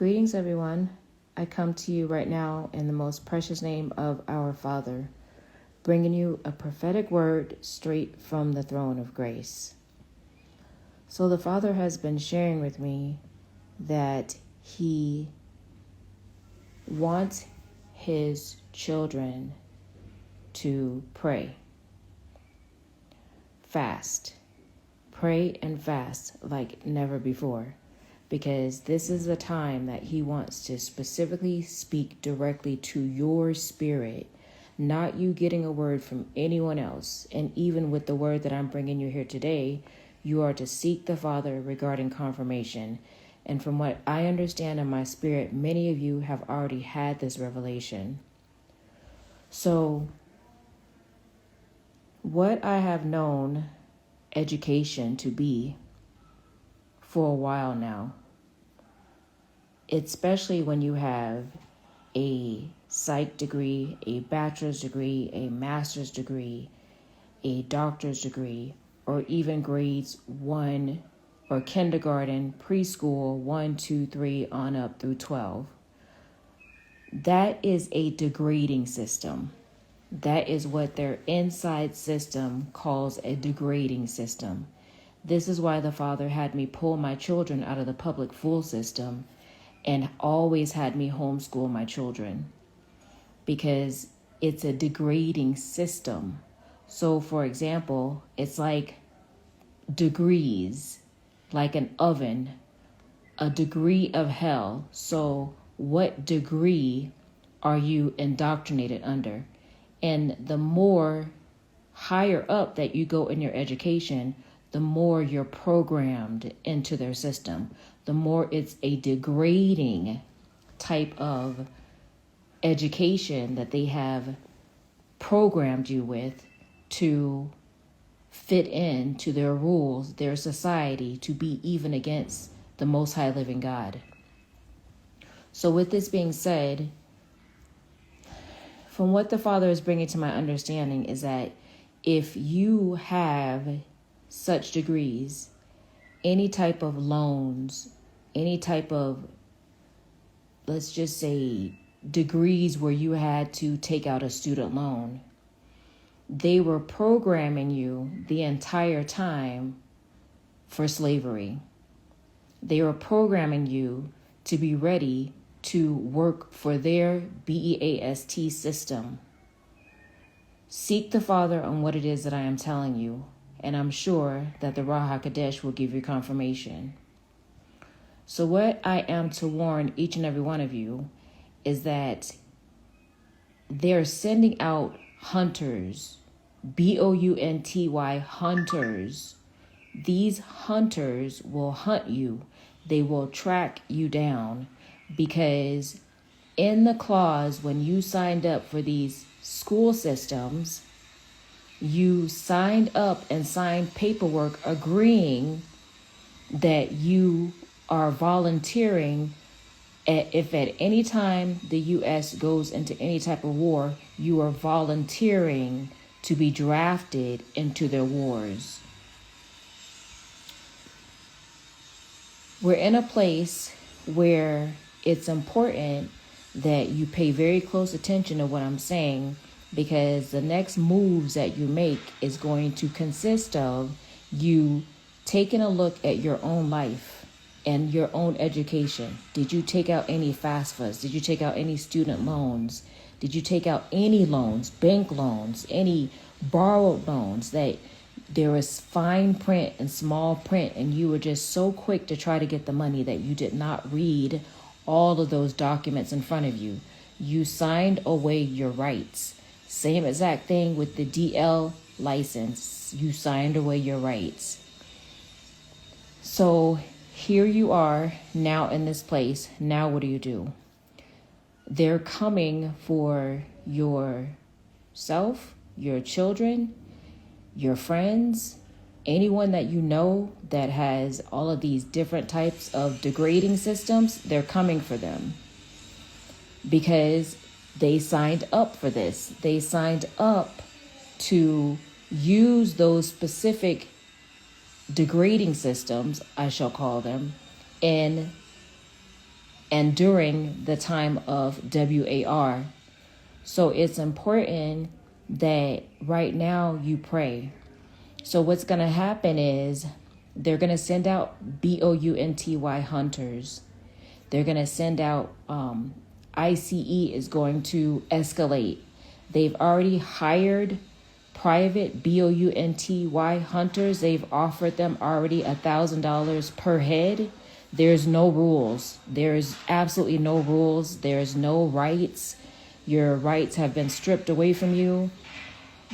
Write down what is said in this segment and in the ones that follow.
Greetings, everyone. I come to you right now in the most precious name of our Father, bringing you a prophetic word straight from the throne of grace. So the Father has been sharing with me that He wants His children to pray, fast, pray and fast like never before. Because this is the time that He wants to specifically speak directly to your spirit, not you getting a word from anyone else. And even with the word that I'm bringing you here today, you are to seek the Father regarding confirmation. And from what I understand in my spirit, many of you have already had this revelation. So what I have known education to be for a while now, especially when you have a psych degree, a bachelor's degree, a master's degree, a doctor's degree, or even grades 1 or kindergarten, preschool, 1, 2, 3 on up through 12. That is a degrading system. That is what their inside system calls a degrading system. This is why the Father had me pull my children out of the public school system and always had me homeschool my children, because it's a degrading system. So, for example, it's like degrees, like an oven, a degree of hell. So what degree are you indoctrinated under? And the more higher up that you go in your education, the more you're programmed into their system, the more it's a degrading type of education that they have programmed you with to fit into their rules, their society, to be even against the Most High Living God. So with this being said, from what the Father is bringing to my understanding is that if you have such degrees, any type of loans, any type of, let's just say, degrees where you had to take out a student loan, they were programming you the entire time for slavery. They were programming you to be ready to work for their BEAST system. Seek the Father on what it is that I am telling you, and I'm sure that the Ruach HaKodesh will give you confirmation. So what I am to warn each and every one of you is that they're sending out hunters, BOUNTY hunters. These hunters will hunt you. They will track you down, because in the clause when you signed up for these school systems, you signed up and signed paperwork agreeing that you are volunteering. If at any time the U.S. goes into any type of war, you are volunteering to be drafted into their wars. We're in a place where it's important that you pay very close attention to what I'm saying, because the next moves that you make is going to consist of you taking a look at your own life and your own education. Did you take out any FAFSAs? Did you take out any student loans? Did you take out any loans, bank loans, any borrowed loans that there was fine print and small print, and you were just so quick to try to get the money that you did not read all of those documents in front of you? You signed away your rights. Same exact thing with the DL license. You signed away your rights. So here you are now in this place. Now what do? They're coming for yourself, your children, your friends, anyone that you know that has all of these different types of degrading systems. They're coming for them because they signed up for this. They signed up to use those specific degrading systems, I shall call them, in and during the time of WAR. So it's important that right now you pray. So what's going to happen is they're going to send out BOUNTY hunters. They're going to send out ICE is going to escalate. They've already hired private BOUNTY hunters. They've offered them already $1,000 per head. There's no rules. There's absolutely no rules. There's no rights. Your rights have been stripped away from you.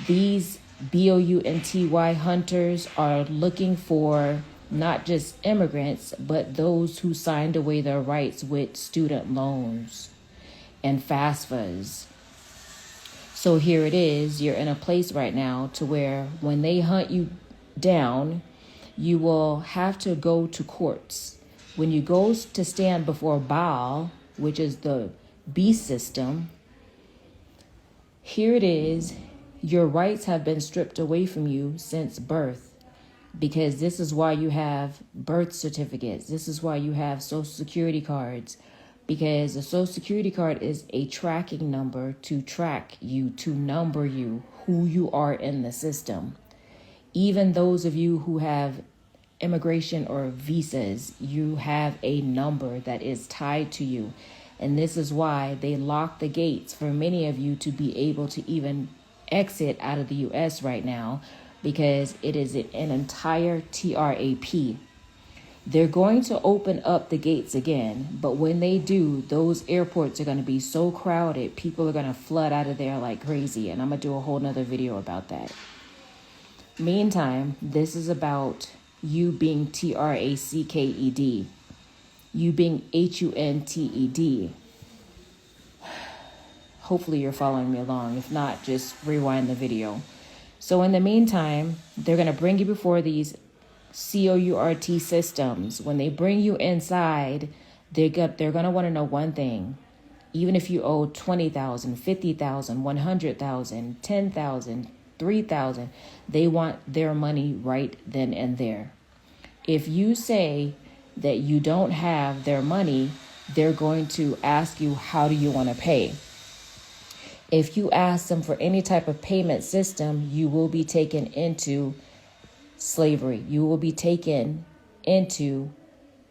These BOUNTY hunters are looking for not just immigrants, but those who signed away their rights with student loans and FAFSAs. So here it is. You're in a place right now to where when they hunt you down, you will have to go to courts. When you go to stand before Baal, which is the beast system, here it is. Your rights have been stripped away from you since birth, because this is why you have birth certificates. This is why you have social security cards, because a social security card is a tracking number to track you, to number you, who you are in the system. Even those of you who have immigration or visas, you have a number that is tied to you. And this is why they lock the gates for many of you to be able to even exit out of the U.S. right now, because it is an entire TRAP. They're going to open up the gates again, but when they do, those airports are going to be so crowded, people are going to flood out of there like crazy, and I'm going to do a whole nother video about that. Meantime, this is about you being TRACKED, you being HUNTED. Hopefully you're following me along. If not, just rewind the video. So in the meantime, they're going to bring you before these COURT systems. When they bring you inside, they're going to want to know one thing. Even if you owe $20,000, $50,000, $100,000, $10,000, $3,000, they want their money right then and there. If you say that you don't have their money, they're going to ask you, how do you want to pay? If you ask them for any type of payment system, you will be taken into slavery. You will be taken into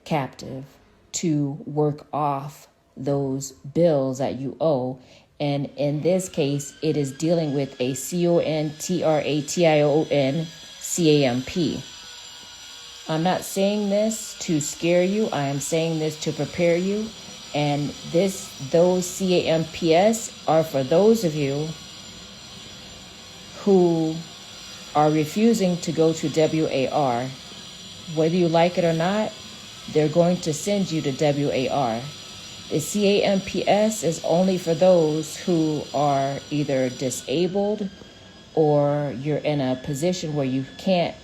captive to work off those bills that you owe. And in this case, it is dealing with a CONTRATION CAMP. I'm not saying this to scare you. I am saying this to prepare you. And those CAMPS are for those of you who are refusing to go to WAR. Whether you like it or not, they're going to send you to WAR. The CAMPS is only for those who are either disabled or you're in a position where you can't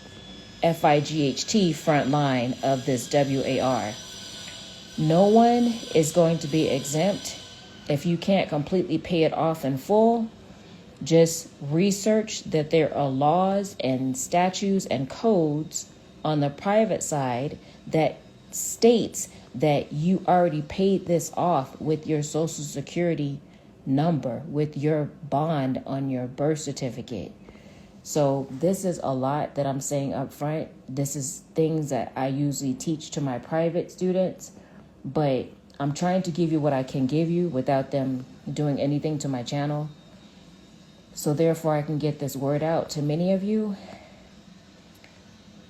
FIGHT front line of this WAR. No one is going to be exempt. If you can't completely pay it off in full, just research that there are laws and statutes and codes on the private side that states that you already paid this off with your social security number, with your bond on your birth certificate. So this is a lot that I'm saying up front. This is things that I usually teach to my private students, but I'm trying to give you what I can give you without them doing anything to my channel. So therefore I can get this word out to many of you.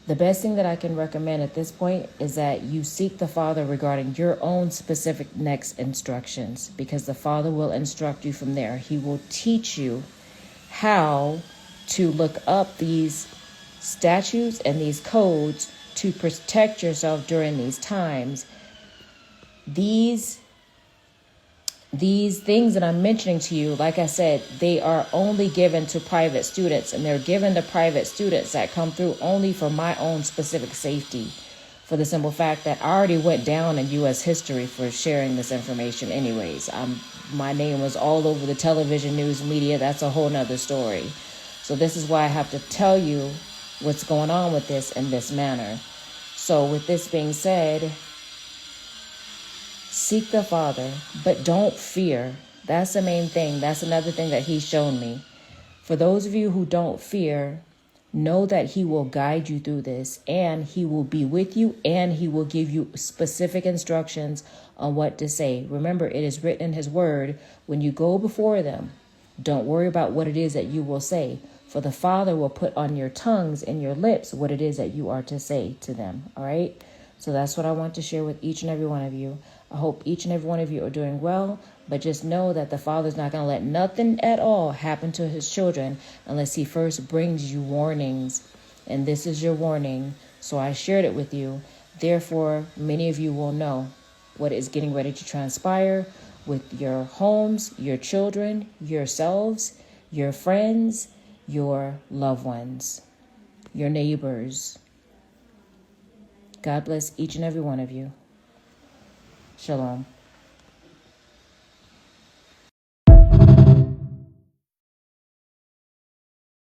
The best thing that I can recommend at this point is that you seek the Father regarding your own specific next instructions, because the Father will instruct you from there. He will teach you how to look up these statutes and these codes to protect yourself during these times. These things that I'm mentioning to you, like I said, they are only given to private students, and they're given to private students that come through only for my own specific safety, for the simple fact that I already went down in U.S. history for sharing this information anyways. My name was all over the television news media. That's a whole nother story. So this is why I have to tell you what's going on with this in this manner. So with this being said, Seek the Father, but don't fear. That's the main thing. That's another thing that he's shown me. For those of you who don't fear, know that he will guide you through this, and he will be with you, and he will give you specific instructions on what to say. Remember, it is written in his word, when you go before them, don't worry about what it is that you will say, for the Father will put on your tongues and your lips what it is that you are to say to them. All right? So that's what I want to share with each and every one of you. I hope each and every one of you are doing well, but just know that the Father's not going to let nothing at all happen to his children unless he first brings you warnings. And this is your warning. So I shared it with you. Therefore, many of you will know what is getting ready to transpire with your homes, your children, yourselves, your friends, your loved ones, your neighbors. God bless each and every one of you. Shalom.